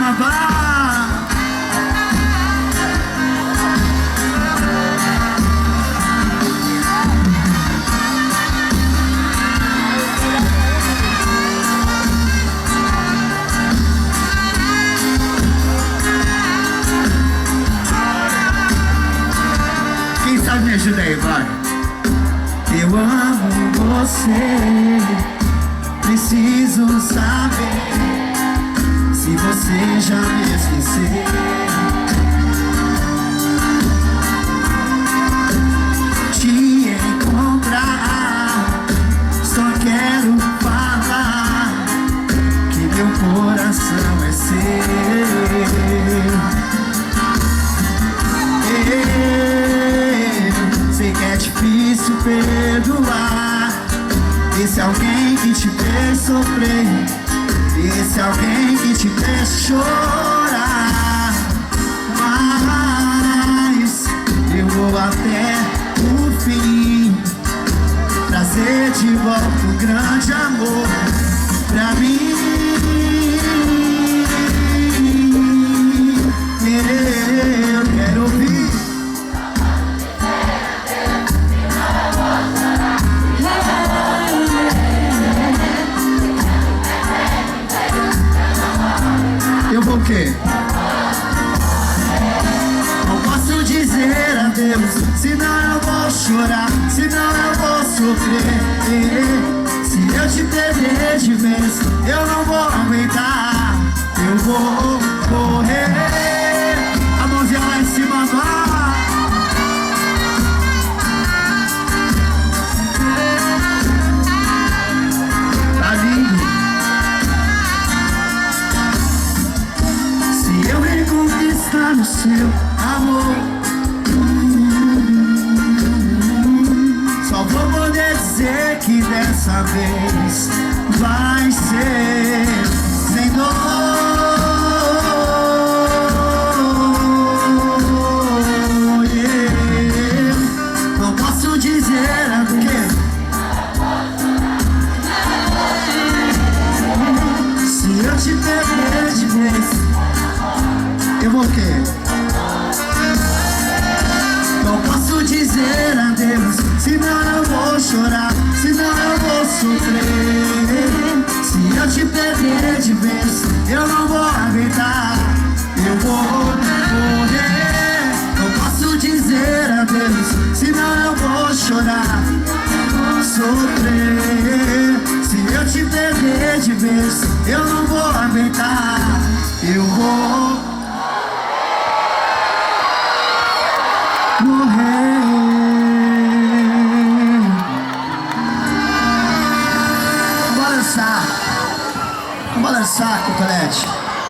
cima, vai! Quem sabe me ajuda aí, vai! Eu amo você, preciso saber se você já me esqueceu. Te encontrar, só quero falar que meu coração é seu. Sei que é difícil perdoar esse alguém que te fez sofrer, esse alguém que te fez chorar. Mas eu vou até o fim trazer de volta um grande amor pra mim. Eu quero ouvir. Eu vou o quê? Não posso dizer adeus, senão eu vou chorar, senão eu vou sofrer. Se eu te perder de vez, eu não vou aguentar, eu vou correr. A mãozinha lá em cima, vai! Tá lindo! Eu reconquistar o seu amor, só vou poder dizer que dessa vez vai ser sem dor. Não posso dizer a quê? Se eu te perder de vez, eu vou o quê? Não posso dizer adeus, senão eu vou chorar, senão eu vou sofrer. Se eu te perder de vez, eu não vou aguentar, eu vou morrer. Não posso dizer adeus, senão eu vou chorar, sofrer. Se eu te perder de vez, eu não vou aguentar, eu vou morrer. Vamos balançar, Cocolete.